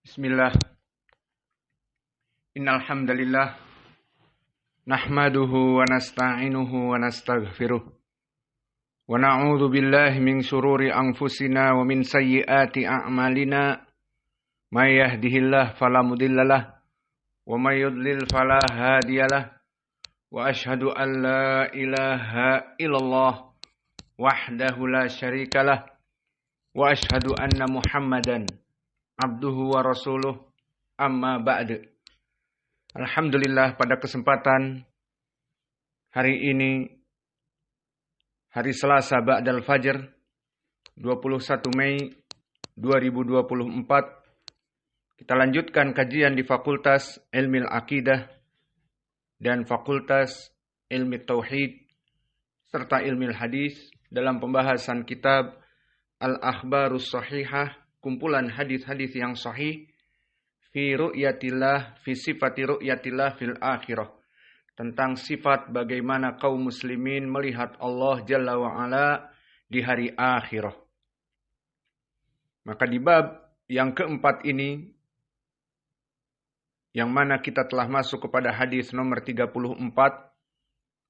Bismillah. Innal hamdalillah nahmaduhu wa nasta'inuhu wa nastaghfiruh wa na'udzu billahi min shururi anfusina wa min sayyiati a'malina may yahdihillahu fala mudhillalah wa may yudlil fala hadiyalah wa asyhadu an la ilaha illallah wahdahu la syarikalah wa asyhadu anna Muhammadan abduhu wa rasuluh amma ba'du. Alhamdulillah, pada kesempatan hari ini, hari Selasa Ba'dal Fajr, 21 Mei 2024, kita lanjutkan kajian di Fakultas Ilmu Aqidah dan Fakultas Ilmu Tauhid serta Ilmu Hadis dalam pembahasan kitab Al-Akhbarus Sahihah, kumpulan hadis-hadis yang sahih fi ru'yatillah, fi sifati ru'yatillah fil akhirah, tentang sifat bagaimana kaum muslimin melihat Allah Jalla wa'ala di hari akhirah. Maka di bab yang keempat ini, yang mana kita telah masuk kepada hadis nomor 34,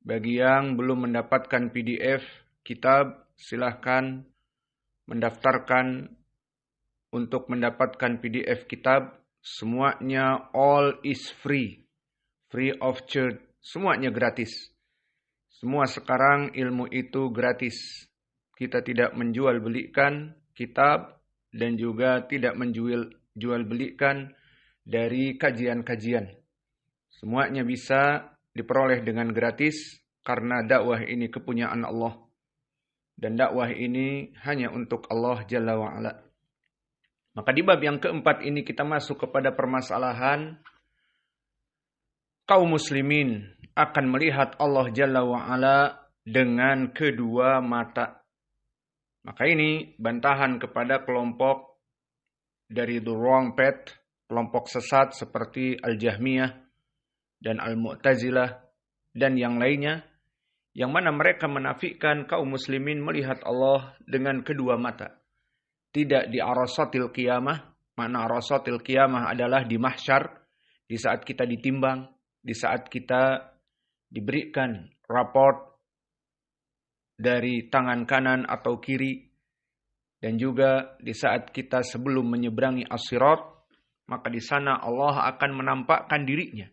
bagi yang belum mendapatkan PDF kitab, silahkan mendaftarkan untuk mendapatkan PDF kitab. Semuanya all is free. Free of charge. Semuanya gratis. Semua sekarang ilmu itu gratis. Kita tidak menjual belikan kitab dan juga tidak menjual belikan dari kajian-kajian. Semuanya bisa diperoleh dengan gratis karena dakwah ini kepunyaan Allah. Dan dakwah ini hanya untuk Allah Jalla wa'ala. Maka di bab yang keempat ini kita masuk kepada permasalahan kaum muslimin akan melihat Allah Jalla wa'ala dengan kedua mata. Maka ini bantahan kepada kelompok dari the wrong path, kelompok sesat seperti Al-Jahmiyah dan Al-Mu'tazilah dan yang lainnya, yang mana mereka menafikan kaum muslimin melihat Allah dengan kedua mata. Tidak di arasatil qiyamah. Makna arasatil qiyamah adalah di mahsyar, di saat kita ditimbang, di saat kita diberikan raport dari tangan kanan atau kiri, dan juga di saat kita sebelum menyeberangi as-sirat, maka di sana Allah akan menampakkan dirinya.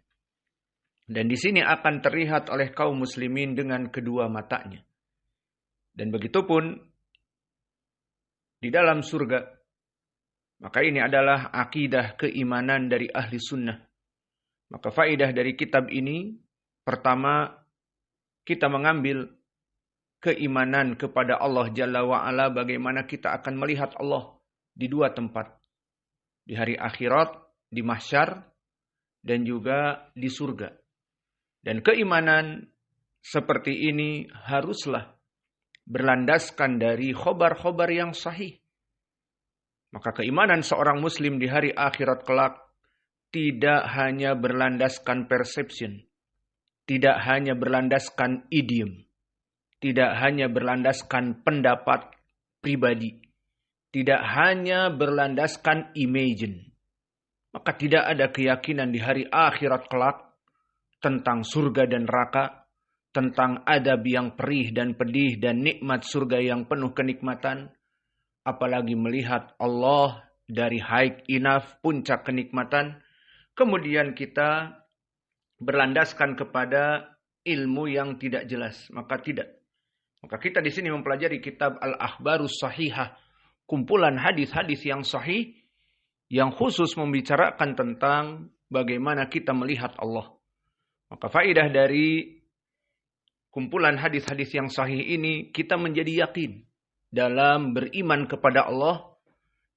Dan di sini akan terlihat oleh kaum muslimin dengan kedua matanya. Dan begitupun di dalam surga. Maka ini adalah akidah keimanan dari ahli sunnah. Maka faedah dari kitab ini, pertama, kita mengambil keimanan kepada Allah Jalla wa'ala, bagaimana kita akan melihat Allah di dua tempat. Di hari akhirat, di mahsyar, dan juga di surga. Dan keimanan seperti ini haruslah berlandaskan dari khobar-khobar yang sahih. Maka keimanan seorang muslim di hari akhirat kelak tidak hanya berlandaskan perception, tidak hanya berlandaskan idiom, tidak hanya berlandaskan pendapat pribadi, tidak hanya berlandaskan imagine. Maka tidak ada keyakinan di hari akhirat kelak tentang surga dan neraka, tentang adab yang perih dan pedih dan nikmat surga yang penuh kenikmatan, apalagi melihat Allah dari high enough, puncak kenikmatan, kemudian kita berlandaskan kepada ilmu yang tidak jelas, maka tidak. Maka kita di sini mempelajari kitab Al-Akhbarus Sahihah, kumpulan hadis-hadis yang sahih, yang khusus membicarakan tentang bagaimana kita melihat Allah. Maka faedah dari kumpulan hadis-hadis yang sahih ini, kita menjadi yakin dalam beriman kepada Allah.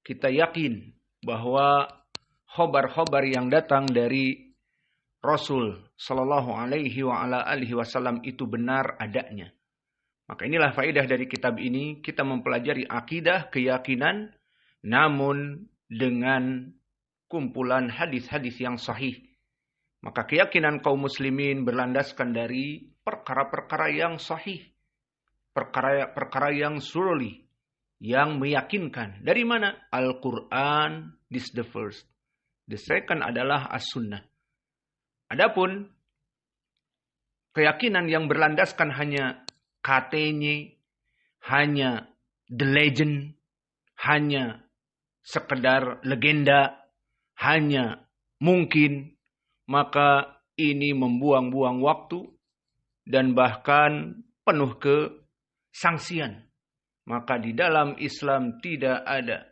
Kita yakin bahwa khobar-khobar yang datang dari Rasul Sallallahu Alaihi Wasallam itu benar adanya. Maka inilah faedah dari kitab ini, kita mempelajari akidah, keyakinan, namun dengan kumpulan hadis-hadis yang sahih. Maka keyakinan kaum muslimin berlandaskan dari perkara-perkara yang sahih. Perkara-perkara yang surely, yang meyakinkan. Dari mana? Al-Quran, this the first. The second adalah as-sunnah. Adapun keyakinan yang berlandaskan hanya katanya, hanya the legend, hanya sekedar legenda, hanya mungkin, maka ini membuang-buang waktu dan bahkan penuh kesangsian. Maka di dalam Islam tidak ada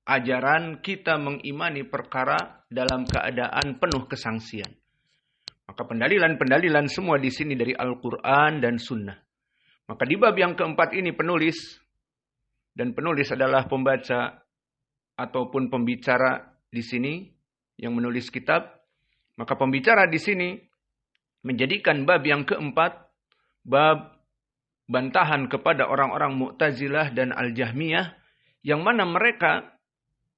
ajaran kita mengimani perkara dalam keadaan penuh kesangsian. Maka pendalilan-pendalilan semua di sini dari Al-Quran dan Sunnah. Maka di bab yang keempat ini penulis, dan penulis adalah pembaca ataupun pembicara di sini yang menulis kitab. Maka pembicara di sini menjadikan bab yang keempat bab bantahan kepada orang-orang Mu'tazilah dan Al-Jahmiyah yang mana mereka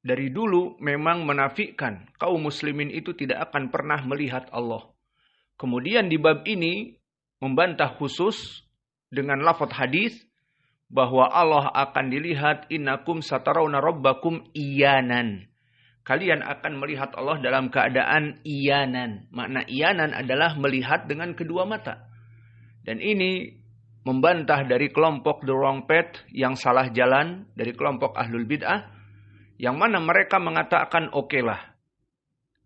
dari dulu memang menafikan kaum muslimin itu tidak akan pernah melihat Allah. Kemudian di bab ini membantah khusus dengan lafaz hadis bahwa Allah akan dilihat innakum satarawna rabbakum iyanan. Kalian akan melihat Allah dalam keadaan iyanan. Makna iyanan adalah melihat dengan kedua mata. Dan ini membantah dari kelompok the wrong path yang salah jalan, dari kelompok ahlul bid'ah, yang mana mereka mengatakan oke lah,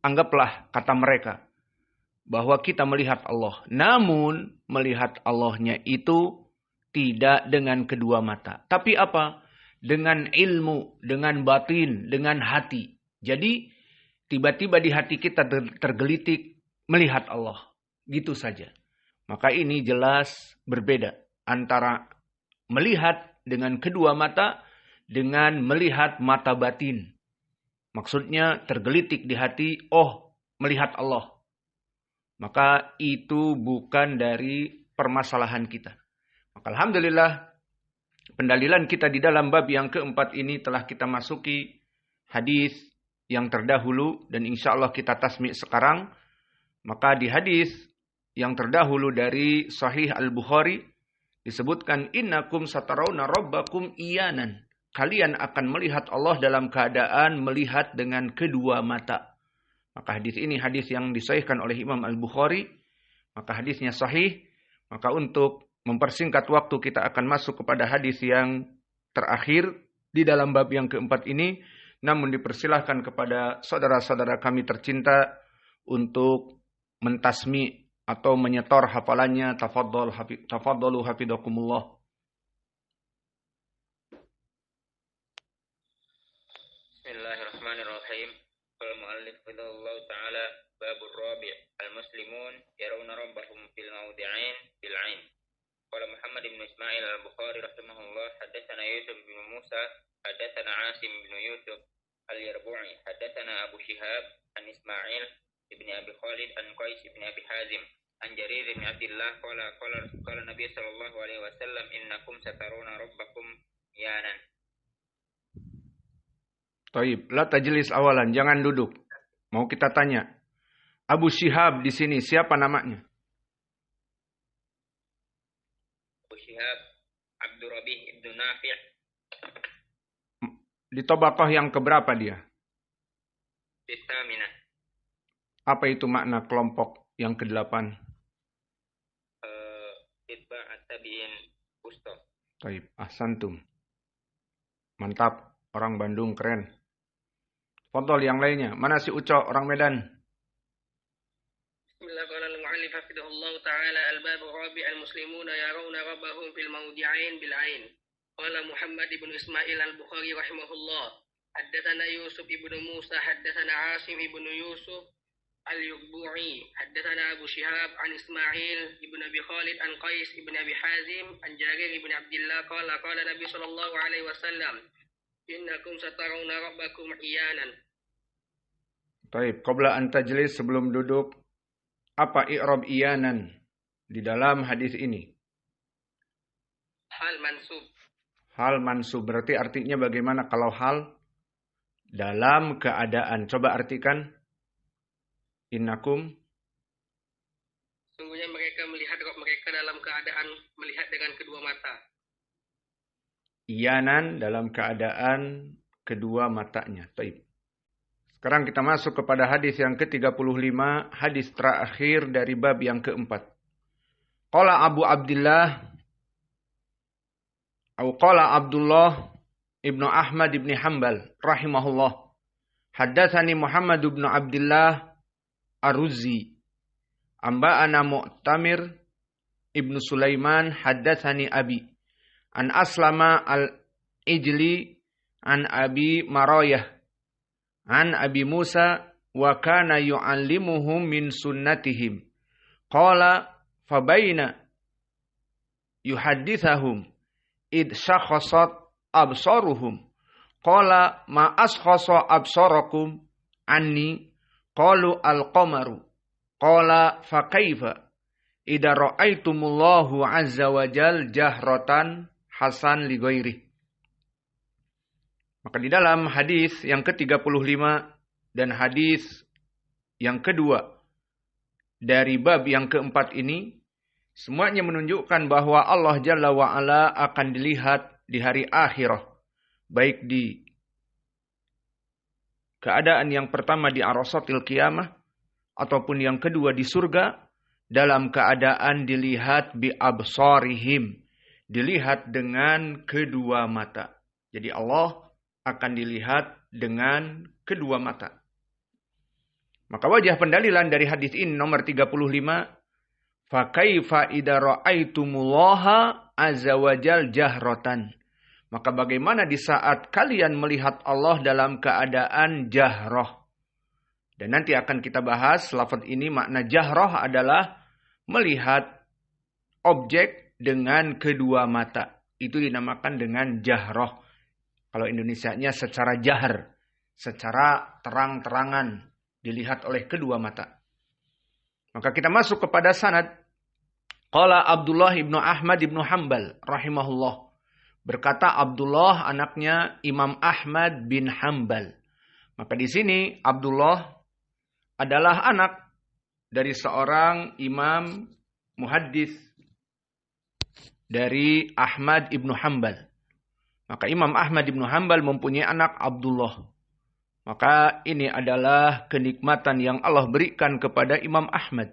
anggaplah kata mereka, bahwa kita melihat Allah. Namun melihat Allahnya itu tidak dengan kedua mata. Tapi apa? Dengan ilmu, dengan batin, dengan hati. Jadi tiba-tiba di hati kita tergelitik melihat Allah. Gitu saja. Maka ini jelas berbeda antara melihat dengan kedua mata dengan melihat mata batin. Maksudnya tergelitik di hati, oh melihat Allah. Maka itu bukan dari permasalahan kita. Maka alhamdulillah pendalilan kita di dalam bab yang keempat ini telah kita masuki hadis yang terdahulu dan insya Allah kita tasmi' sekarang. Maka di hadis yang terdahulu dari Sahih Al-Bukhari disebutkan innakum satarawna rabbakum iyanan. Kalian akan melihat Allah dalam keadaan melihat dengan kedua mata. Maka hadis ini hadis yang disahihkan oleh Imam Al-Bukhari. Maka hadisnya sahih. Maka untuk mempersingkat waktu kita akan masuk kepada hadis yang terakhir di dalam bab yang keempat ini. Namun dipersilahkan kepada saudara-saudara kami tercinta untuk mentasmi atau menyetor hafalannya. Tafadhalu hafizakumullah. Bismillahirrahmanirrahim. Qala mu'allif Allah ta'ala babur rabi' al-muslimun yarawna rabbahum fil mawdi'ain bil 'ain. Qala Muhammad ibn Ismail al-Bukhari rahimahullah haddatsana Yusuf bin Musa haddatsana Asim bin Yusuf al-Yarbu'i haddatsana Abu Shihab an Ismail ibn Abi Khalid an Qais ibn Abi Hazim an Jarir bin Abdullah qala Nabi sallallahu alaihi wasallam innakum sataruna rabbakum iyanan. Taib, la tajlis awalan, jangan duduk. Mau kita tanya. Abu Shihab di sini siapa namanya? Abu Shihab Abdur Rabih ibn Nafi'. Di tabaqah yang keberapa dia? Bisaminah. Apa itu makna kelompok yang ke-8? Itba at-tabi'in usta. Taib, ahsantum. Mantap, orang Bandung keren. Fadhol yang lainnya. Mana si Uco, orang Medan? Bismillahirrahmanirrahim. Hafidhahullah ta'ala al-bab rabi' al-muslimuna yarawna rabbahum fil mawdi'ain bil 'ain. Qala Muhammad ibn Ismail al-Bukhari rahimahullah. Haddatsana Yusuf ibn Musa haddatsana Asim ibn Yusuf al-Yubu'i haddatsana Abu Shihab an Ismail ibn Abi Khalid an Qais ibn Abi Hazim an Jarir ibn Abdullah qala Nabi sallallahu alaihi wasallam innakum satarawna rabbakum iyanan. Taib, qabla an tajlis, sebelum duduk, apa i'rab iyanan di dalam hadis ini? Hal mansub. Hal mansub, berarti artinya bagaimana kalau hal? Dalam keadaan. Coba artikan. Innakum. Sungguhnya mereka melihat Rabb mereka dalam keadaan melihat dengan kedua mata. Iyanan dalam keadaan kedua matanya. Taib. Sekarang kita masuk kepada hadis yang ke-35, hadis terakhir dari bab yang keempat. Qala Abu Abdullah atau qala Abdullah ibnu Ahmad ibn Hanbal rahimahullah. Haddatsani Muhammad ibn Abdullah Ar-Ruzzi. Amba'ana Mu'tamir ibnu Sulaiman haddatsani Abi. An Aslama al-Ijli an Abi Marayah an Abi Musa wa kana yu'allimuhum min sunnatihim. Qala fabaina yuhaddithahum id syakhasat absaruhum. Qala ma askhasa absarakum anni. Qalu al-qamaru. Qala fa kaifa idza ra'aitumullahu azza wa jal jahratan hasan li ghairi. Maka di dalam hadis yang ke-35 dan hadis yang kedua dari bab yang keempat ini, semuanya menunjukkan bahwa Allah Jalla wa'ala akan dilihat di hari akhirah. Baik di keadaan yang pertama di arasatil qiyamah, ataupun yang kedua di surga, dalam keadaan dilihat bi absarihim. Dilihat dengan kedua mata. Jadi Allah akan dilihat dengan kedua mata. Maka wajah pendalilan dari hadis ini nomor 35. Fa kaifa idza ra'aitumullaha azza wajal jahratan. Maka bagaimana di saat kalian melihat Allah dalam keadaan jahrah. Dan nanti akan kita bahas lafaz ini, makna jahrah adalah melihat objek dengan kedua mata. Itu dinamakan dengan jahrah. Kalau Indonesianya secara jahar, secara terang-terangan, dilihat oleh kedua mata. Maka kita masuk kepada sanad. Qala Abdullah ibnu Ahmad ibnu Hanbal rahimahullah. Berkata Abdullah anaknya Imam Ahmad bin Hanbal. Maka di sini Abdullah adalah anak dari seorang imam muhaddis dari Ahmad ibnu Hanbal. Maka Imam Ahmad ibnu Hanbal mempunyai anak Abdullah. Maka ini adalah kenikmatan yang Allah berikan kepada Imam Ahmad.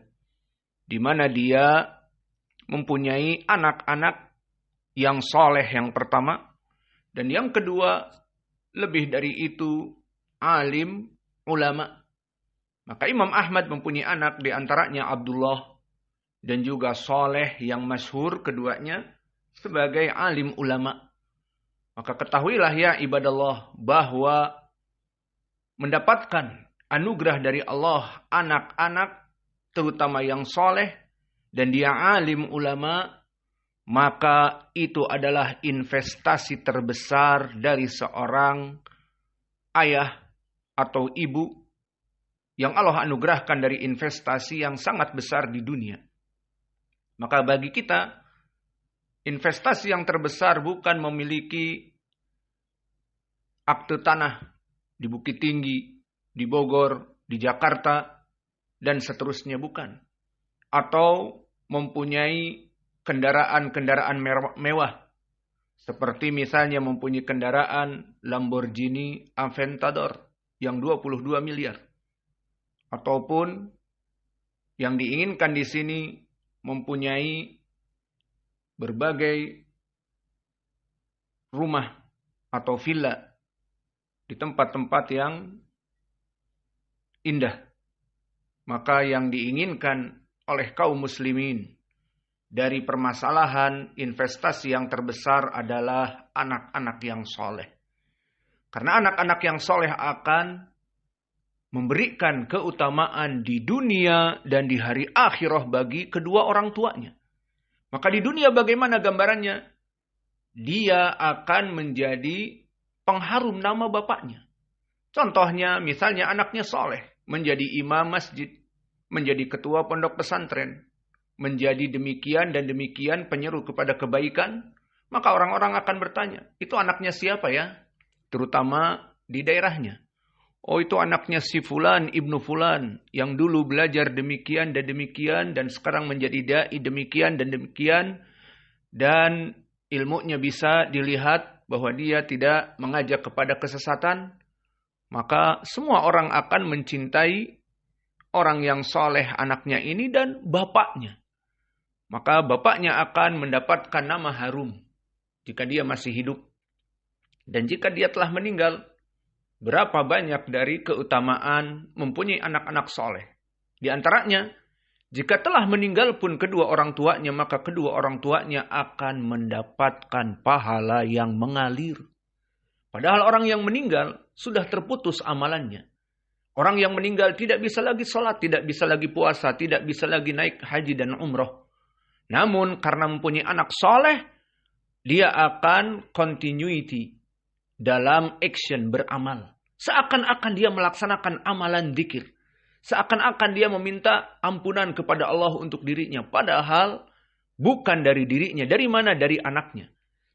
Di mana dia mempunyai anak-anak yang soleh yang pertama. Dan yang kedua, lebih dari itu, alim, ulama. Maka Imam Ahmad mempunyai anak di antaranya Abdullah. Dan juga soleh yang masyhur keduanya sebagai alim ulama. Maka ketahuilah ya ibadallah bahwa mendapatkan anugerah dari Allah anak-anak terutama yang soleh dan dia alim ulama, maka itu adalah investasi terbesar dari seorang ayah atau ibu yang Allah anugerahkan dari investasi yang sangat besar di dunia. Maka bagi kita, investasi yang terbesar bukan memiliki akte tanah di Bukit Tinggi, di Bogor, di Jakarta, dan seterusnya bukan. Atau mempunyai kendaraan-kendaraan mewah. Seperti misalnya mempunyai kendaraan Lamborghini Aventador yang 22 miliar. Ataupun yang diinginkan di sini mempunyai berbagai rumah atau villa di tempat-tempat yang indah. Maka yang diinginkan oleh kaum muslimin dari permasalahan investasi yang terbesar adalah anak-anak yang soleh. Karena anak-anak yang soleh akan memberikan keutamaan di dunia dan di hari akhirah bagi kedua orang tuanya. Maka di dunia bagaimana gambarannya? Dia akan menjadi pengharum nama bapaknya. Contohnya misalnya anaknya soleh, menjadi imam masjid, menjadi ketua pondok pesantren, menjadi demikian dan demikian penyeru kepada kebaikan, maka orang-orang akan bertanya, itu anaknya siapa ya? Terutama di daerahnya. Oh itu anaknya si fulan, ibnu fulan, yang dulu belajar demikian dan sekarang menjadi dai demikian dan demikian. Dan ilmunya bisa dilihat bahwa dia tidak mengajak kepada kesesatan. maka semua orang akan mencintai orang yang soleh anaknya ini dan bapaknya. Maka bapaknya akan mendapatkan nama harum jika dia masih hidup. Dan jika dia telah meninggal, berapa banyak dari keutamaan mempunyai anak-anak soleh. Di antaranya, jika telah meninggal pun kedua orang tuanya, maka kedua orang tuanya akan mendapatkan pahala yang mengalir. Padahal orang yang meninggal sudah terputus amalannya. Orang yang meninggal tidak bisa lagi sholat, tidak bisa lagi puasa, tidak bisa lagi naik haji dan umroh. Namun karena mempunyai anak soleh, dia akan continuity dalam action beramal. Seakan-akan dia melaksanakan amalan dzikir. Seakan-akan dia meminta ampunan kepada Allah untuk dirinya. Padahal bukan dari dirinya. Dari mana? Dari anaknya.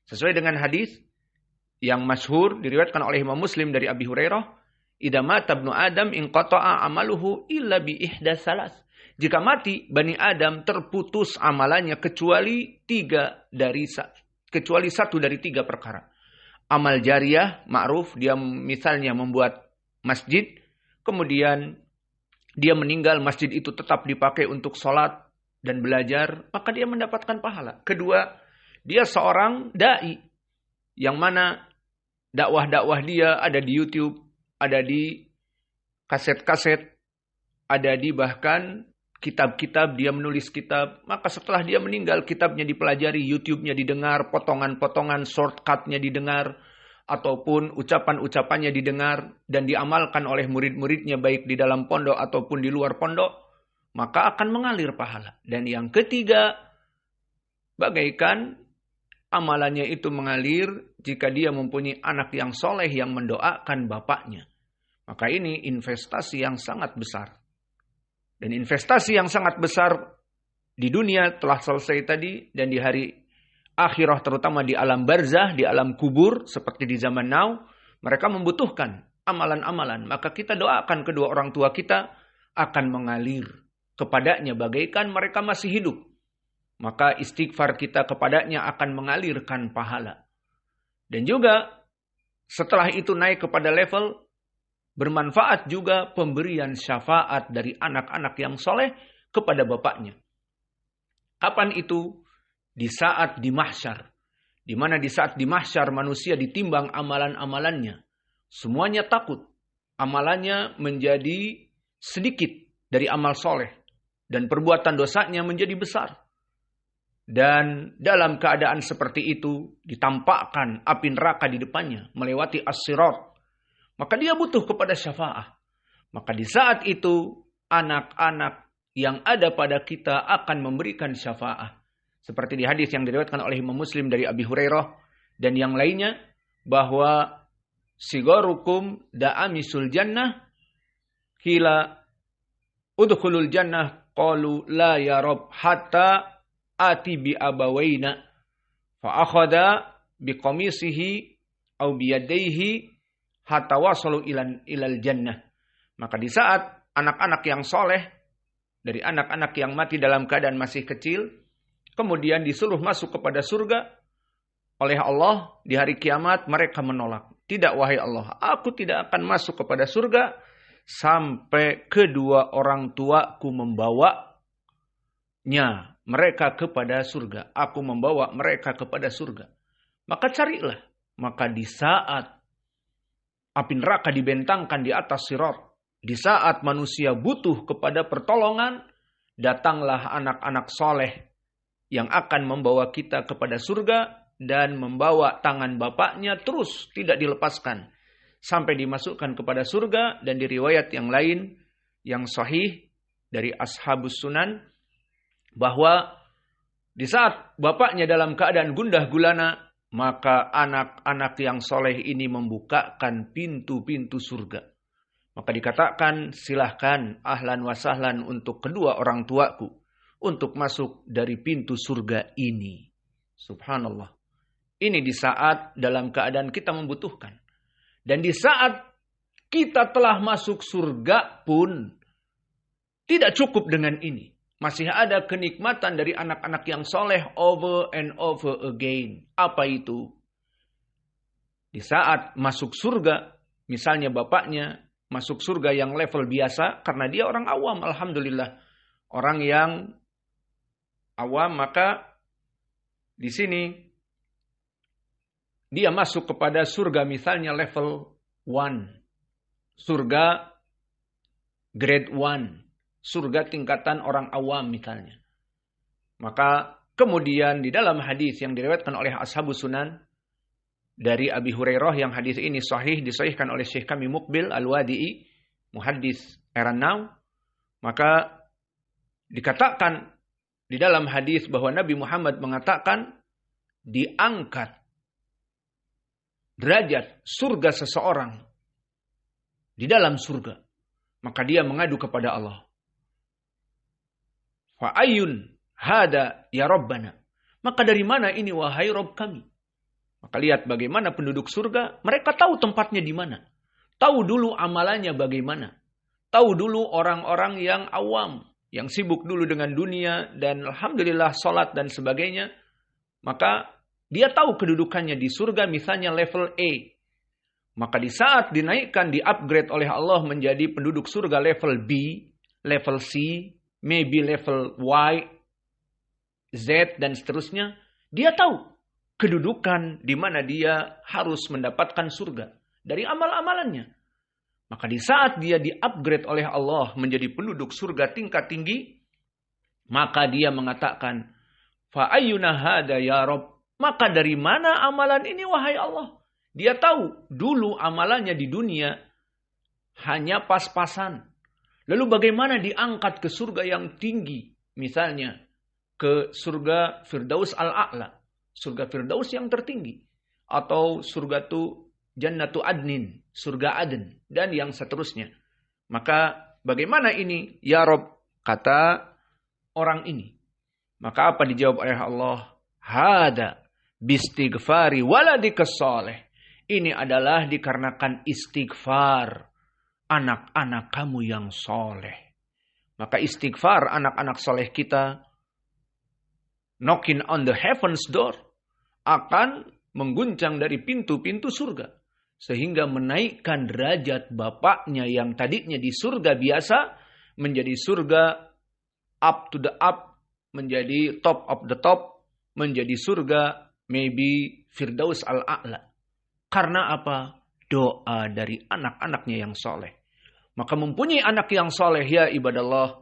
Sesuai dengan hadis yang masyhur diriwayatkan oleh Imam Muslim dari Abi Hurairah. Idza mata ibnu Adam inqata'a amaluhu illa bi ihda salas. Jika mati Bani Adam terputus amalannya kecuali satu dari tiga perkara. Amal jariyah, ma'ruf, dia misalnya membuat masjid, kemudian dia meninggal, masjid itu tetap dipakai untuk sholat dan belajar, maka dia mendapatkan pahala. Kedua, dia seorang da'i, yang mana dakwah-dakwah dia ada di YouTube, ada di kaset-kaset, ada di bahkan kitab-kitab, dia menulis kitab. Maka setelah dia meninggal, kitabnya dipelajari, YouTube-nya didengar, potongan-potongan shortcut-nya didengar, ataupun ucapan-ucapannya didengar, dan diamalkan oleh murid-muridnya baik di dalam pondok ataupun di luar pondok, maka akan mengalir pahala. Dan yang ketiga, bagaikan amalannya itu mengalir jika dia mempunyai anak yang soleh yang mendoakan bapaknya. Maka ini investasi yang sangat besar. Dan investasi yang sangat besar di dunia telah selesai tadi, dan di hari akhirah terutama di alam barzah, di alam kubur seperti di zaman now, mereka membutuhkan amalan-amalan. Maka kita doakan kedua orang tua kita akan mengalir kepadanya bagaikan mereka masih hidup. Maka istighfar kita kepadanya akan mengalirkan pahala. Dan juga setelah itu naik kepada level bermanfaat juga pemberian syafaat dari anak-anak yang soleh kepada bapaknya. Kapan itu? Di saat di mahsyar. Di mana di saat di mahsyar manusia ditimbang amalan-amalannya. Semuanya takut. Amalannya menjadi sedikit dari amal soleh. Dan perbuatan dosanya menjadi besar. Dan dalam keadaan seperti itu ditampakkan api neraka di depannya. Melewati as-sirat. Maka dia butuh kepada syafaat. Maka di saat itu anak-anak yang ada pada kita akan memberikan syafaat. Seperti di hadis yang diriwayatkan oleh Imam Muslim dari Abi Hurairah dan yang lainnya, bahwa sigarukum da'amisul jannah qila udkhulul jannah qalu la ya Rabb hatta ati bi abawaina fa akhadha bi qamisihi au bi yadayhi hatta wasalu ilal jannah. Maka di saat anak-anak yang soleh, dari anak-anak yang mati dalam keadaan masih kecil, kemudian disuruh masuk kepada surga oleh Allah di hari kiamat, mereka menolak. Tidak, wahai Allah, aku tidak akan masuk kepada surga sampai kedua orang tuaku membawanya mereka kepada surga. Aku membawa mereka kepada surga. Maka carilah. Maka di saat api neraka dibentangkan di atas sirat, di saat manusia butuh kepada pertolongan, datanglah anak-anak soleh yang akan membawa kita kepada surga dan membawa tangan bapaknya terus tidak dilepaskan sampai dimasukkan kepada surga. Dan di riwayat yang lain yang sahih dari ashabus sunan, bahwa di saat bapaknya dalam keadaan gundah gulana, maka anak-anak yang soleh ini membukakan pintu-pintu surga. Maka dikatakan, silahkan ahlan wa sahlan untuk kedua orang tuaku untuk masuk dari pintu surga ini. Subhanallah. Ini di saat dalam keadaan kita membutuhkan. Dan di saat kita telah masuk surga pun tidak cukup dengan ini. Masih ada kenikmatan dari anak-anak yang soleh over and over again. Apa itu? Di saat masuk surga, misalnya bapaknya masuk surga yang level biasa karena dia orang awam, alhamdulillah. Orang yang awam, maka di sini dia masuk kepada surga misalnya level 1. Surga grade 1. Surga tingkatan orang awam misalnya. Maka kemudian di dalam hadis yang diriwayatkan oleh Ashabus Sunan dari Abi Hurairah, yang hadis ini sahih, disahihkan oleh Syekh kami Muqbil Al-Wadi'i, muhaddits era now, maka dikatakan di dalam hadis bahwa Nabi Muhammad mengatakan diangkat derajat surga seseorang di dalam surga, maka dia mengadu kepada Allah. Fa ayyun hada ya Rabbana. Maka dari mana ini wahai Rabb kami? Maka lihat bagaimana penduduk surga, mereka tahu tempatnya di mana. Tahu dulu amalannya bagaimana. Tahu dulu orang-orang yang awam, yang sibuk dulu dengan dunia dan alhamdulillah salat dan sebagainya. Maka dia tahu kedudukannya di surga misalnya level A. Maka di saat dinaikkan, di-upgrade oleh Allah menjadi penduduk surga level B, level C, maybe level Y, Z dan seterusnya, dia tahu kedudukan di mana dia harus mendapatkan surga dari amal-amalannya. Maka di saat dia di-upgrade oleh Allah menjadi penduduk surga tingkat tinggi, maka dia mengatakan, fa ayyuna hada ya Rabb. Maka dari mana amalan ini wahai Allah? Dia tahu dulu amalannya di dunia hanya pas-pasan. Lalu bagaimana diangkat ke surga yang tinggi? Misalnya ke surga Firdaus Al-A'la. Surga Firdaus yang tertinggi. Atau surga tu Jannatu Adnin. Surga Aden. Dan yang seterusnya. Maka bagaimana ini? Ya Rob, kata orang ini. Maka apa dijawab oleh Allah? Hada bistighfari waladika saleh. Ini adalah dikarenakan istighfar anak-anak kamu yang soleh. Maka istighfar anak-anak soleh kita, knocking on the heaven's door, akan mengguncang dari pintu-pintu surga. Sehingga menaikkan derajat bapaknya yang tadinya di surga biasa, menjadi surga up to the up, menjadi top of the top, menjadi surga maybe Firdaus Al-A'la. Karena apa? Doa dari anak-anaknya yang soleh. Maka mempunyai anak yang soleh ya ibadallah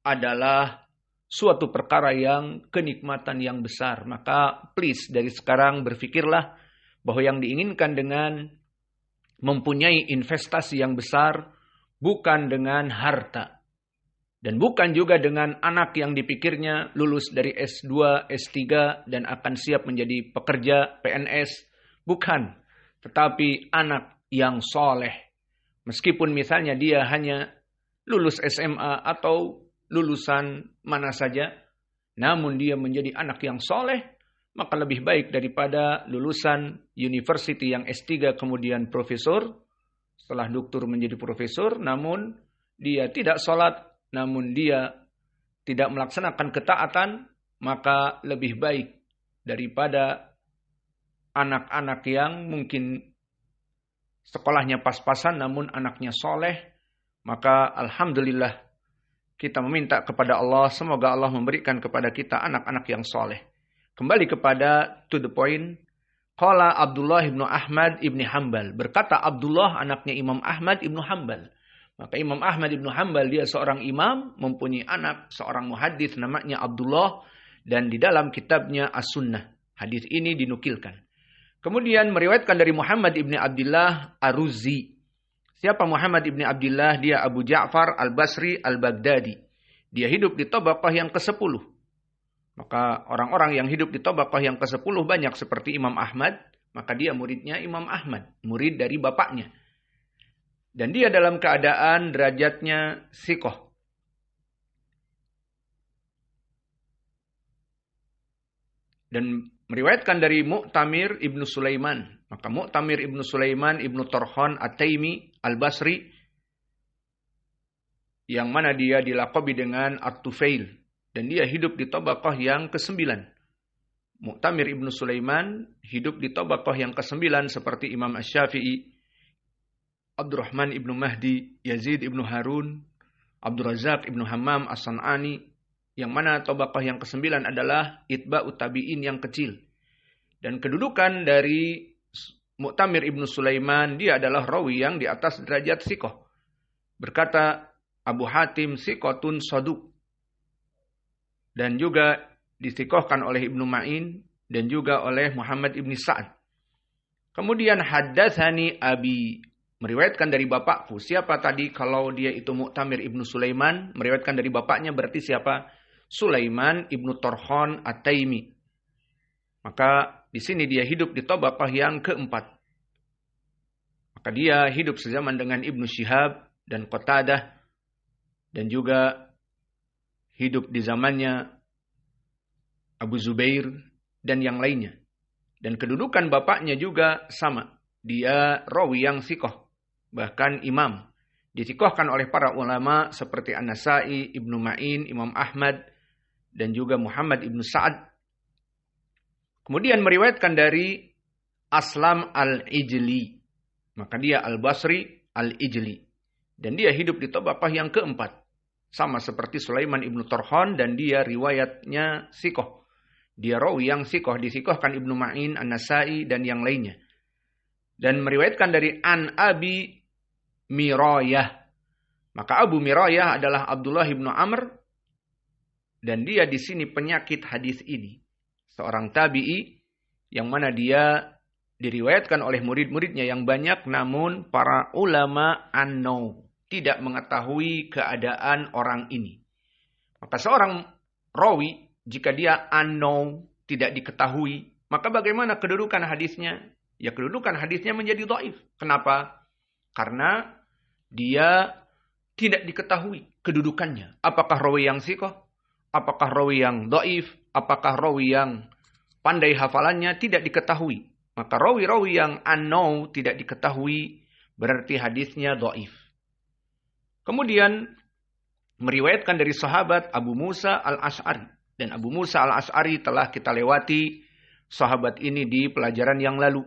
adalah suatu perkara yang kenikmatan yang besar. Maka please dari sekarang berpikirlah bahwa yang diinginkan dengan mempunyai investasi yang besar bukan dengan harta. Dan bukan juga dengan anak yang dipikirnya lulus dari S2, S3 dan akan siap menjadi pekerja PNS. Bukan. Tetapi anak yang soleh. Meskipun misalnya dia hanya lulus SMA atau lulusan mana saja. Namun dia menjadi anak yang soleh. Maka lebih baik daripada lulusan university yang S3 kemudian profesor. Setelah doktor menjadi profesor. Namun dia tidak sholat. Namun dia tidak melaksanakan ketaatan. Maka lebih baik daripada anak-anak yang mungkin sekolahnya pas-pasan namun anaknya soleh. Maka alhamdulillah kita meminta kepada Allah. Semoga Allah memberikan kepada kita anak-anak yang soleh. Kembali kepada to the point. Qala Abdullah ibnu Ahmad ibni Hanbal. Berkata Abdullah anaknya Imam Ahmad ibnu Hanbal. Maka Imam Ahmad ibnu Hanbal dia seorang imam. Mempunyai anak seorang muhaddits namanya Abdullah. Dan di dalam kitabnya As-Sunnah. Hadis ini dinukilkan. Kemudian meriwayatkan dari Muhammad ibni Abdullah Ar-Ruzi. Siapa Muhammad ibni Abdullah? Dia Abu Ja'far Al-Basri Al-Baghdadi. Dia hidup di tabaqah yang ke-10. Maka orang-orang yang hidup di tabaqah yang ke-10 banyak seperti Imam Ahmad. Maka dia muridnya Imam Ahmad. Murid dari bapaknya. Dan dia dalam keadaan derajatnya siqah. Dan meriwayatkan dari Mu'tamir ibnu Sulaiman. Maka Mu'tamir ibnu Sulaiman ibnu Tarkhan At-Taimi Al-Basri. Yang mana dia dilaqabi dengan At-Tufail. Dan dia hidup di tabaqah yang ke-9. Mu'tamir ibnu Sulaiman hidup di tabaqah yang ke-9 seperti Imam Asy-Syafi'i. Abdurrahman ibnu Mahdi, Yazid ibnu Harun, Abdul Razak ibnu Hammam As-San'ani, yang mana tabaqah yang ke-9 adalah itba'ut tabi'in yang kecil. Dan kedudukan dari Mu'tamir ibnu Sulaiman, dia adalah rawi yang di atas derajat sikoh. Berkata Abu Hatim, sikotun saduk. Dan juga disikohkan oleh Ibnu Ma'in dan juga oleh Muhammad ibn Sa'ad. Kemudian haddatsani abi, meriwayatkan dari bapakku. Siapa tadi? Kalau dia itu Mu'tamir ibnu Sulaiman, meriwayatkan dari bapaknya berarti siapa? Sulaiman ibnu Tarkhan At-Taimi. Maka di sini dia hidup di tabaqah yang keempat. Maka dia hidup sezaman dengan Ibnu Syihab dan Qatadah, dan juga hidup di zamannya Abu Zubair dan yang lainnya. Dan kedudukan bapaknya juga sama. Dia rawi yang sikoh, bahkan imam. Disikohkan oleh para ulama seperti An-Nasai, Ibnu Ma'in, Imam Ahmad, dan juga Muhammad ibnu Sa'ad. Kemudian meriwayatkan dari Aslam al-Ijli. Maka dia Al-Basri al-Ijli. Dan dia hidup di tabaqah yang keempat. Sama seperti Sulaiman ibnu Tarkhan, dan dia riwayatnya sikoh. Dia rawi yang sikoh, disikohkan Ibnu Ma'in, An-Nasai, dan yang lainnya. Dan meriwayatkan dari An Abi Mirayah. Maka Abu Mirayah adalah Abdullah ibnu Amr, dan dia di sini penyakit hadis ini. Seorang tabi'i yang mana dia diriwayatkan oleh murid-muridnya yang banyak, namun para ulama tidak mengetahui keadaan orang ini. Maka seorang rawi, jika dia tidak diketahui, maka bagaimana kedudukan hadisnya? Ya, kedudukan hadisnya menjadi dhaif. Kenapa? Karena dia tidak diketahui kedudukannya. Apakah rawi yang sikoh? Apakah rawi yang dhaif? Apakah rawi yang pandai hafalannya? Tidak diketahui. Maka rawi-rawi yang tidak diketahui berarti hadisnya dhaif. Kemudian meriwayatkan dari sahabat Abu Musa al-Ash'ari. Dan Abu Musa al-Ash'ari telah kita lewati sahabat ini di pelajaran yang lalu.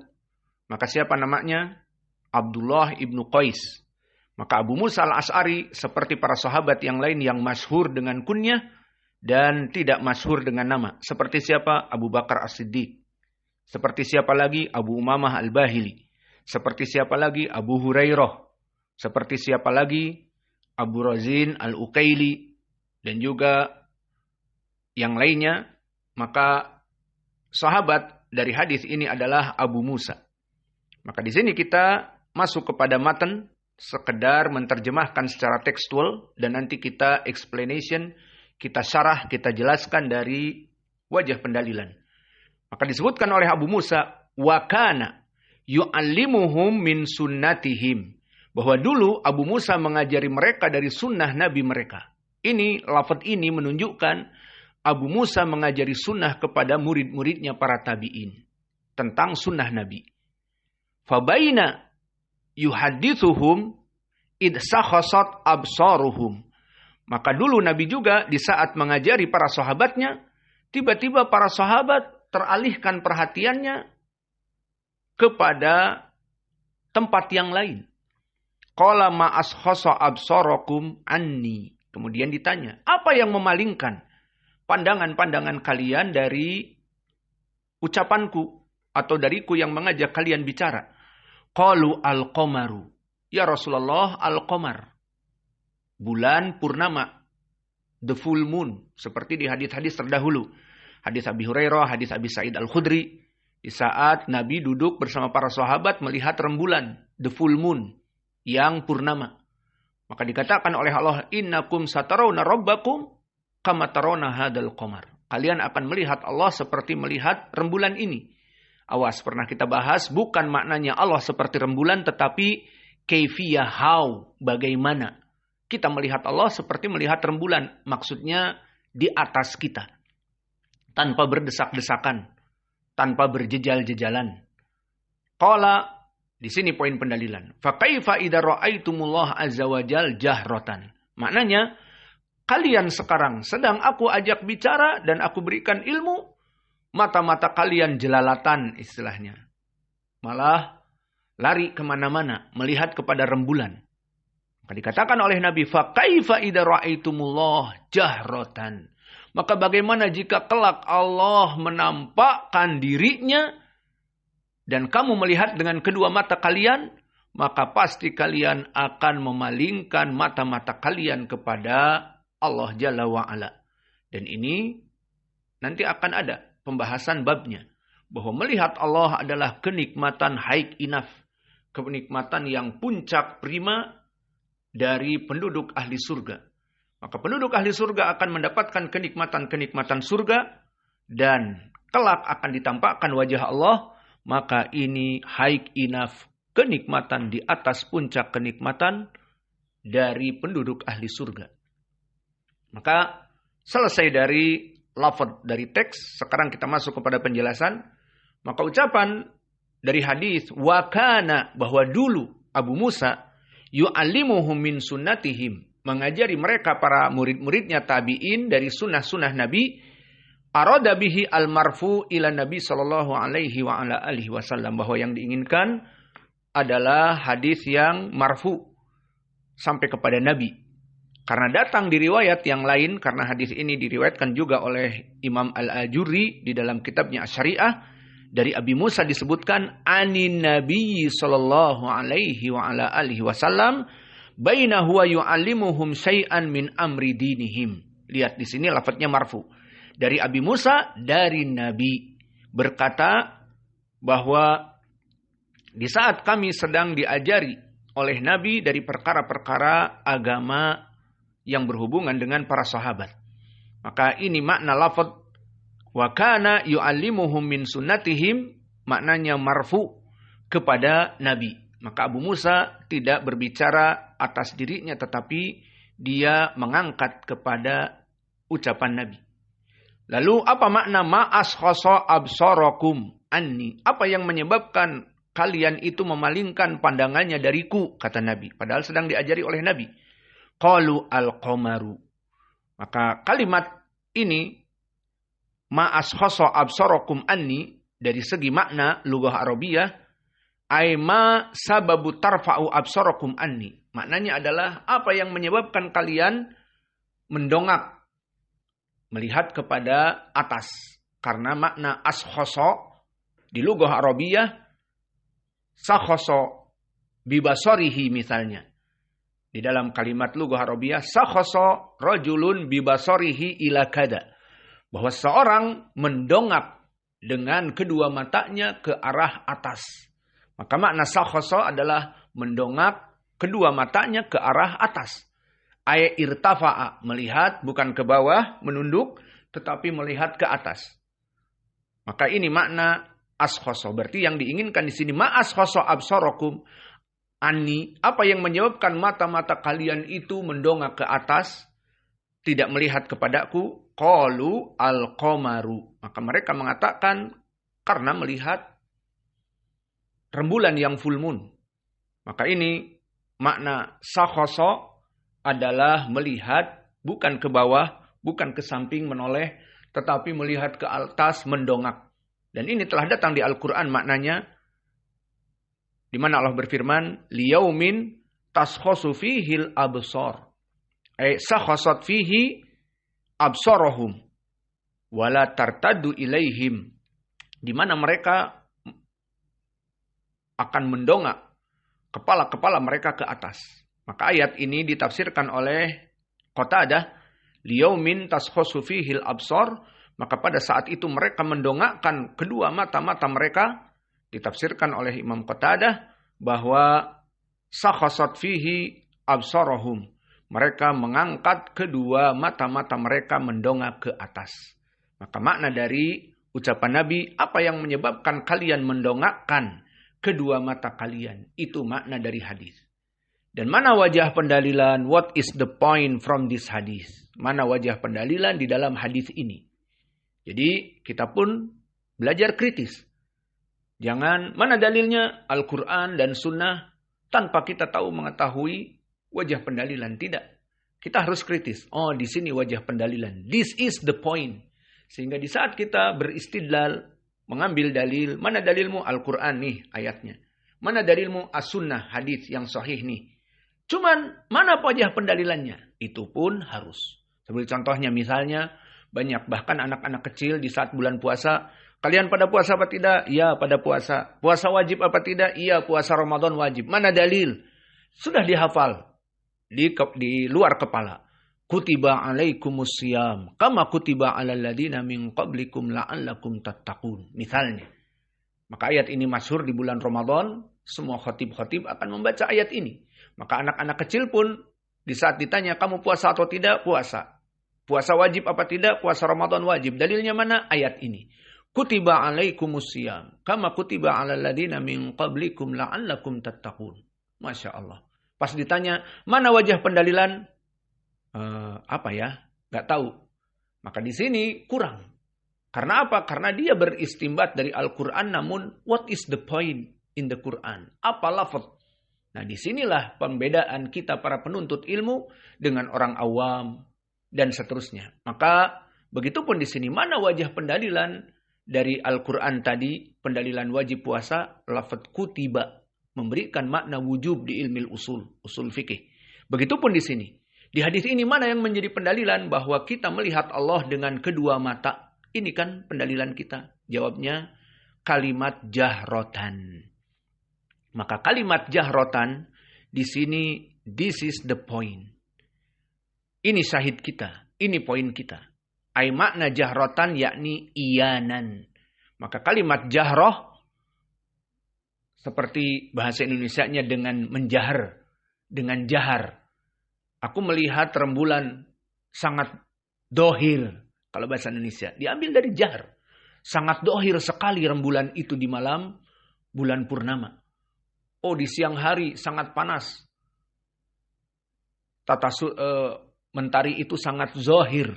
Maka siapa namanya? Abdullah ibnu Qais. Maka Abu Musa al-Ash'ari seperti para sahabat yang lain yang masyhur dengan kunyah dan tidak masyhur dengan nama. Seperti siapa? Abu Bakar As-Siddiq. Seperti siapa lagi? Abu Umamah al-Bahili. Seperti siapa lagi? Abu Hurairah. Seperti siapa lagi? Abu Razin al-Uqaili. Dan juga yang lainnya. Maka sahabat dari hadis ini adalah Abu Musa. Maka di sini kita masuk kepada matan, sekedar menerjemahkan secara tekstual, dan nanti kita explanation, kita syarah, kita jelaskan dari wajah pendalilan. Maka disebutkan oleh Abu Musa, wa kana yu'allimuhum min sunnatihim, bahwa dulu Abu Musa mengajari mereka dari sunnah Nabi mereka. Ini, lafaz ini menunjukkan Abu Musa mengajari sunnah kepada murid-muridnya para tabi'in tentang sunnah Nabi. Fabaina yuhadithuhum id sakhasat absaruhum. Maka dulu Nabi juga di saat mengajari para sahabatnya, tiba-tiba para sahabat teralihkan perhatiannya kepada tempat yang lain. Qala ma ashkhasa absarakum anni. Kemudian ditanya, apa yang memalingkan pandangan-pandangan kalian dari ucapanku atau dariku yang mengajak kalian bicara? Qalu al-qamaru. Ya Rasulullah, al-qamar. Bulan purnama. The full moon. Seperti di hadis-hadis terdahulu. Hadis Abi Hurairah, hadis Abi Sa'id Al-Khudri. Di saat Nabi duduk bersama para sahabat melihat rembulan. The full moon. Yang purnama. Maka dikatakan oleh Allah, innakum satarawna rabbakum kama tarawna hadal qamar. Kalian akan melihat Allah seperti melihat rembulan ini. Awas, pernah kita bahas, bukan maknanya Allah seperti rembulan, tetapi kaifiyah, how, bagaimana. Kita melihat Allah seperti melihat rembulan. Maksudnya di atas kita. Tanpa berdesak-desakan. Tanpa berjejal-jejalan. Qala, di sini poin pendalilan. Fa kaifa idza ra'aitumullah azza wajal jahratan. Maknanya, kalian sekarang sedang aku ajak bicara dan aku berikan ilmu, mata-mata kalian jelalatan istilahnya. Malah lari kemana-mana, melihat kepada rembulan. Maka dikatakan oleh Nabi, فَكَيْفَ إِذَا رَأَيْتُمُ اللَّهَ جَهْرَةً. Maka bagaimana jika kelak Allah menampakkan dirinya dan kamu melihat dengan kedua mata kalian, maka pasti kalian akan memalingkan mata-mata kalian kepada Allah Jalla wa'ala. Dan ini nanti akan ada pembahasan babnya. Bahwa melihat Allah adalah kenikmatan haik inaf. Kenikmatan yang puncak prima dari penduduk ahli surga. Maka penduduk ahli surga akan mendapatkan kenikmatan-kenikmatan surga. Dan kelak akan ditampakkan wajah Allah. Maka ini haik inaf, kenikmatan di atas puncak kenikmatan dari penduduk ahli surga. Maka selesai dari lafaz dari teks, sekarang kita masuk kepada penjelasan. Maka ucapan dari hadis wakana, bahwa dulu Abu Musa yu'allimuhum min sunnatihim, mengajari mereka para murid-muridnya tabi'in dari sunnah-sunnah Nabi. Arada bihi al-marfu ila Nabi sallallahu alaihi wa ala alihi wasallam, bahwa yang diinginkan adalah hadis yang marfu sampai kepada Nabi. Karena datang di riwayat yang lain, karena hadis ini diriwayatkan juga oleh Imam Al-Ajurri di dalam kitabnya Asy-Syariah, dari Abi Musa disebutkan anin Nabi sallallahu alaihi wa ala alihi wasallam baina huwa yu'allimuhum syai'an min amri dinihim. Lihat di sini lafadznya marfu. Dari Abi Musa, dari Nabi, berkata bahwa di saat kami sedang diajari oleh Nabi dari perkara-perkara agama yang berhubungan dengan para sahabat. Maka ini makna lafaz wa kana yu'allimuhum min sunnatihim, maknanya marfu kepada Nabi. Maka Abu Musa tidak berbicara atas dirinya, tetapi dia mengangkat kepada ucapan Nabi. Lalu apa makna ma'as khoso absorokum anni? Apa yang menyebabkan kalian itu memalingkan pandangannya dariku, kata Nabi. Padahal sedang diajari oleh Nabi. Qalu al-qamaru. Maka kalimat ini ma'as khoso absorokum anni, dari segi makna lughah Arabiyah, aima sababu tarfa'u absorokum anni. Maknanya adalah apa yang menyebabkan kalian mendongak, melihat kepada atas. Karena makna askhoso di lughah Arabiyah, sakhoso bibasorihi misalnya. Di dalam kalimat lughah Arabiyah, sakhoso rajulun bibasorihi ila kada. Bahwa seorang mendongak dengan kedua matanya ke arah atas. Maka makna sakhoso adalah mendongak kedua matanya ke arah atas. Ay irtafa'a, melihat bukan ke bawah, menunduk, tetapi melihat ke atas. Maka ini makna askhoso. Berarti yang diinginkan di sini ma'askhoso absorokum anni. Apa yang menyebabkan mata-mata kalian itu mendongak ke atas, tidak melihat kepadaku? Qalu al-qamaru. Maka mereka mengatakan karena melihat rembulan yang full moon. Maka ini makna sakhoso adalah melihat bukan ke bawah, bukan ke samping menoleh, tetapi melihat ke atas mendongak. Dan ini telah datang di Al-Quran maknanya, di mana Allah berfirman, liyaumin taskhosu fihil absor. Sakhosat fihi absorohum, wala tartadu ilaihim. Di mana mereka akan mendongak kepala-kepala mereka ke atas. Maka ayat ini ditafsirkan oleh Qatadah, liyaumin taskhosu fihil absor, maka pada saat itu mereka mendongakkan kedua mata-mata mereka. Ditafsirkan oleh Imam Qatadah bahwa sakhosat fihi absorohum, mereka mengangkat kedua mata-mata mereka mendongak ke atas. Maka makna dari ucapan Nabi, apa yang menyebabkan kalian mendongakkan kedua mata kalian, itu makna dari hadis. Dan mana wajah pendalilan? What is the point from this hadis? Mana wajah pendalilan di dalam hadis ini? Jadi kita pun belajar kritis. Jangan mana dalilnya Al-Quran dan Sunnah tanpa kita tahu mengetahui wajah pendalilan. Tidak. Kita harus kritis. Oh, di sini wajah pendalilan. This is the point. Sehingga di saat kita beristidlal, mengambil dalil, mana dalilmu? Al-Quran nih ayatnya. Mana dalilmu? As-sunnah, hadis yang sahih nih. Cuman mana wajah pendalilannya? Itu pun harus. Seperti contohnya misalnya banyak bahkan anak-anak kecil di saat bulan puasa, kalian pada puasa apa tidak? Iya, pada puasa. Puasa wajib apa tidak? Iya, puasa Ramadan wajib. Mana dalil? Sudah dihafal di luar kepala. Kutiba alaikumusiyam kama kutiba alal ladina min qablikum la'allakum tattaqun. Misalnya. Maka ayat ini masyhur di bulan Ramadan, semua khatib-khatib akan membaca ayat ini. Maka anak-anak kecil pun di saat ditanya kamu puasa atau tidak? Puasa. Puasa wajib apa tidak? Puasa Ramadan wajib. Dalilnya mana? Ayat ini. Kutiba alaikumusiyam kama kutiba alal ladina min qablikum la'allakum tattaqun. Masya Allah. Pas ditanya, mana wajah pendalilan? Gak tahu. Maka di sini kurang. Karena apa? Karena dia beristimbat dari Al-Quran, namun what is the point in the Quran? Apa lafaz? Nah, disinilah pembedaan kita para penuntut ilmu dengan orang awam dan seterusnya. Maka begitupun di sini, mana wajah pendalilan dari Al-Quran tadi, pendalilan wajib puasa, lafaz kutiba, memberikan makna wujub di ilmu usul fikih. Begitupun di sini. Di hadis ini mana yang menjadi pendalilan bahwa kita melihat Allah dengan kedua mata? Ini kan pendalilan kita. Jawabnya kalimat jahrotan. Maka kalimat jahrotan di sini, this is the point. Ini syahid kita. Ini poin kita. Ai makna jahrotan yakni iyanan. Maka kalimat jahroh seperti bahasa Indonesianya dengan menjahar. Dengan jahar. Aku melihat rembulan sangat dohir. Kalau bahasa Indonesia. Diambil dari jahar. Sangat dohir sekali rembulan itu di malam bulan purnama. Oh, di siang hari sangat panas. Mentari itu sangat zohir.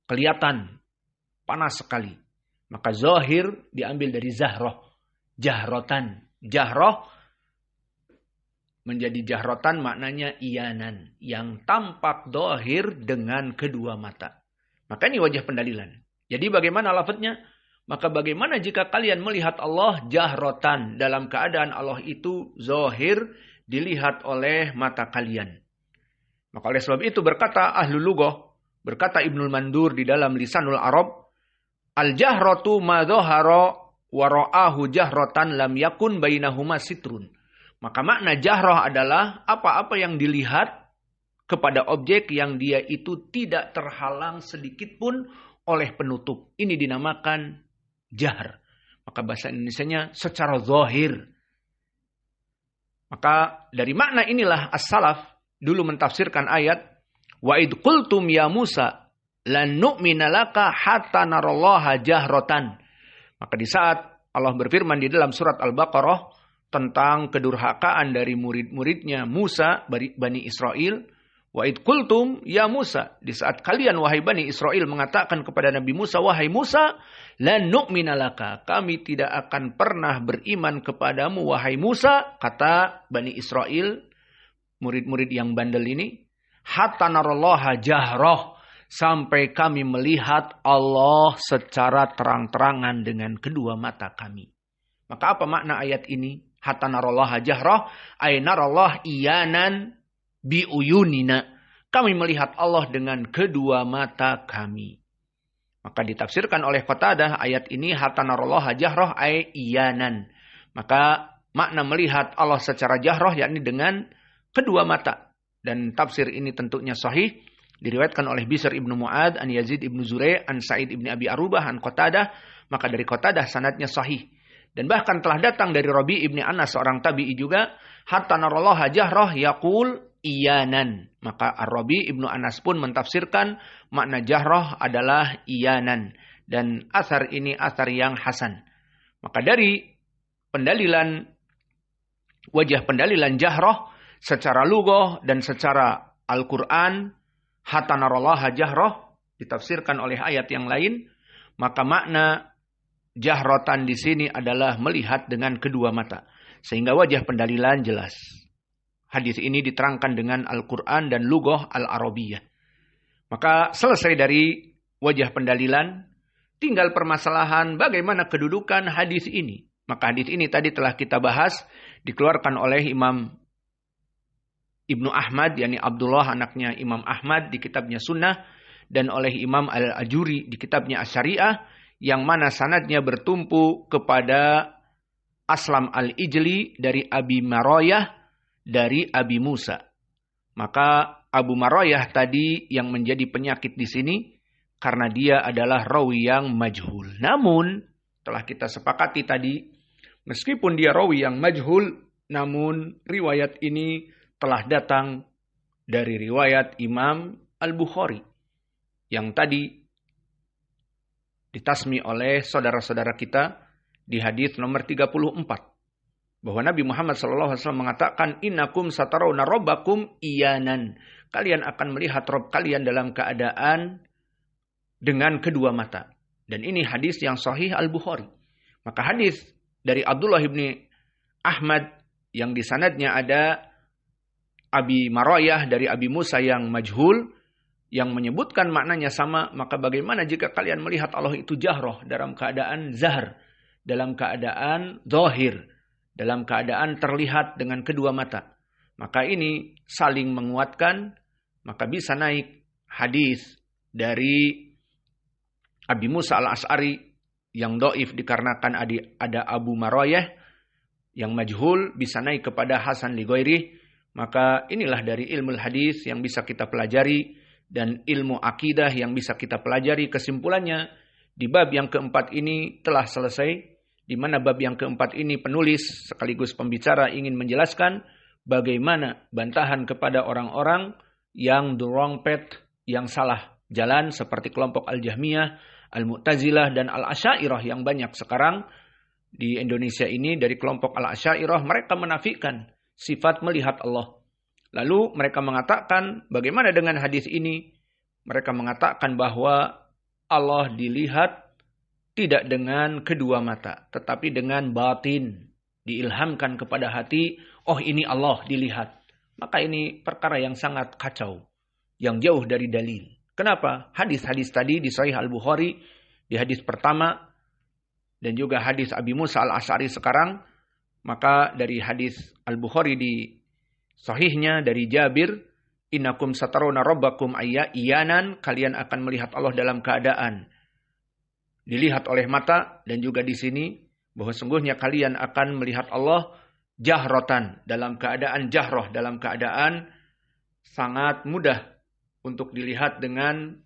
Kelihatan. Panas sekali. Maka zohir diambil dari zahroh. Jahrotan. Jahroh menjadi jahrotan maknanya iyanan. Yang tampak dohir dengan kedua mata. Maka ini wajah pendalilan. Jadi bagaimana lafadznya? Maka bagaimana jika kalian melihat Allah jahrotan. Dalam keadaan Allah itu zohir dilihat oleh mata kalian. Maka oleh sebab itu berkata Ahlul Lughah. Berkata Ibnul Mandur di dalam Lisanul Arab. Al-jahrotu ma zohara wa ra'ahu jahrotan lam yakun bainahuma sitrun. Maka makna jahroh adalah apa-apa yang dilihat kepada objek yang dia itu tidak terhalang sedikit pun oleh penutup. Ini dinamakan jahr. Maka bahasa Indonesianya secara zahir. Maka dari makna inilah as-salaf dulu mentafsirkan ayat wa id qultum ya Musa lan nu'mina laka hatta narallaha jahratan. Maka di saat Allah berfirman di dalam surat Al-Baqarah tentang kedurhakaan dari murid-muridnya Musa, Bani Israel. Wa id qultum ya Musa. Di saat kalian wahai Bani Israel mengatakan kepada Nabi Musa, wahai Musa, lan nu'mina laka. Kami tidak akan pernah beriman kepadamu wahai Musa. Kata Bani Israel, murid-murid yang bandel ini. Hatta narallaha jahrah. Sampai kami melihat Allah secara terang-terangan dengan kedua mata kami. Maka apa makna ayat ini? Hatta narallaha jahrah, ay narallah iyanan biuyunina. Kami melihat Allah dengan kedua mata kami. Maka ditafsirkan oleh Qatadah ayat ini hatta narallaha jahrah ay iyanan. Maka makna melihat Allah secara jahrah yakni dengan kedua mata. Dan tafsir ini tentunya sahih. Diriwayatkan oleh Bishr ibnu Mu'ad, an Yazid ibnu Zurai, an Sa'id ibnu Abi Arubah, an Qatadah. Maka dari Qatadah sanadnya sahih. Dan bahkan telah datang dari Rabi ibni Anas, seorang tabi'i juga. Hatta narallaha jahrah yaqul iyanan. Maka Ar-Rabi ibnu Anas pun mentafsirkan makna jahrah adalah iyanan. Dan asar ini asar yang hasan. Maka dari pendalilan, wajah pendalilan jahrah secara lughah dan secara Al-Quran. Hatta narallaha jahrah ditafsirkan oleh ayat yang lain. Maka makna jahrotan di sini adalah melihat dengan kedua mata. Sehingga wajah pendalilan jelas. Hadis ini diterangkan dengan Al-Quran dan lughah Al-Arabiyah. Maka selesai dari wajah pendalilan. Tinggal permasalahan bagaimana kedudukan hadis ini. Maka hadis ini tadi telah kita bahas, dikeluarkan oleh Imam Ibnu Ahmad, yakni Abdullah anaknya Imam Ahmad di kitabnya Sunnah, dan oleh Imam Al-Ajuri di kitabnya Asy-Syariah, yang mana sanadnya bertumpu kepada Aslam Al-Ijli dari Abi Maroyah dari Abi Musa. Maka Abu Maroyah tadi yang menjadi penyakit di sini karena dia adalah rawi yang majhul. Namun telah kita sepakati tadi, meskipun dia rawi yang majhul, namun riwayat ini telah datang dari riwayat Imam Al-Bukhari yang tadi ditasmi oleh saudara-saudara kita di hadis nomor 34. Bahwa Nabi Muhammad SAW mengatakan, innakum satarawna rabbakum iyanan. Kalian akan melihat Rabb kalian dalam keadaan dengan kedua mata. Dan ini hadis yang sahih Al-Bukhari. Maka hadis dari Abdullah ibni Ahmad yang di sanadnya ada Abi Maroyah dari Abi Musa yang majhul, yang menyebutkan maknanya sama, maka bagaimana jika kalian melihat Allah itu jahroh dalam keadaan zahar, dalam keadaan zahir, dalam keadaan terlihat dengan kedua mata. Maka ini saling menguatkan, maka bisa naik hadis dari Abi Musa Al-Asy'ari yang dhaif dikarenakan ada Abu Maroyah yang majhul, bisa naik kepada Hasan li ghairi. Maka inilah dari ilmu hadis yang bisa kita pelajari dan ilmu akidah yang bisa kita pelajari. Kesimpulannya di bab yang keempat ini telah selesai, di mana bab yang keempat ini penulis sekaligus pembicara ingin menjelaskan bagaimana bantahan kepada orang-orang yang the wrong path, yang salah jalan, seperti kelompok Al-Jahmiyah, Al-Mu'tazilah, dan Al-Asy'ariyah yang banyak sekarang di Indonesia ini. Dari kelompok Al-Asy'ariyah, mereka menafikan sifat melihat Allah. Lalu mereka mengatakan, bagaimana dengan hadis ini? Mereka mengatakan bahwa Allah dilihat tidak dengan kedua mata, tetapi dengan batin. Diilhamkan kepada hati, oh ini Allah dilihat. Maka ini perkara yang sangat kacau, yang jauh dari dalil. Kenapa? Hadis-hadis tadi di Sahih Al-Bukhari, di hadis pertama, dan juga hadis Abi Musa Al-Asy'ari sekarang, maka dari hadis Al-Bukhari di Sahihnya dari Jabir, innakum satarawna rabbakum iyanan, kalian akan melihat Allah dalam keadaan dilihat oleh mata, dan juga di sini bahwa sungguhnya kalian akan melihat Allah jahrotan, dalam keadaan jahroh, dalam keadaan sangat mudah untuk dilihat dengan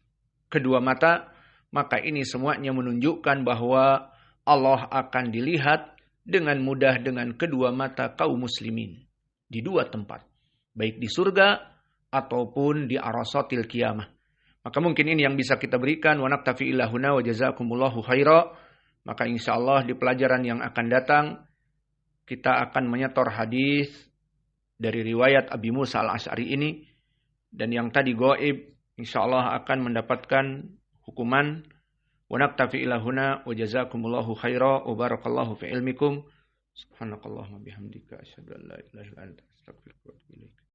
kedua mata. Maka ini semuanya menunjukkan bahwa Allah akan dilihat dengan mudah dengan kedua mata kaum muslimin di dua tempat, baik di surga ataupun di arasatil qiyamah. Maka mungkin ini yang bisa kita berikan. Wa naktafi illa huna wa jazakumullahu khaira. Maka insyaallah di pelajaran yang akan datang kita akan menyetor hadis dari riwayat Abi Musa Al-Asy'ari ini, dan yang tadi gaib insyaallah akan mendapatkan hukuman. Wa naktafi illa huna wa jazakumullahu khaira wa barakallahu fi ilmikum. Subhanakallahumma bihamdika asyhadu an la ilaha illa anta astaghfiruka wa atubu ilaik.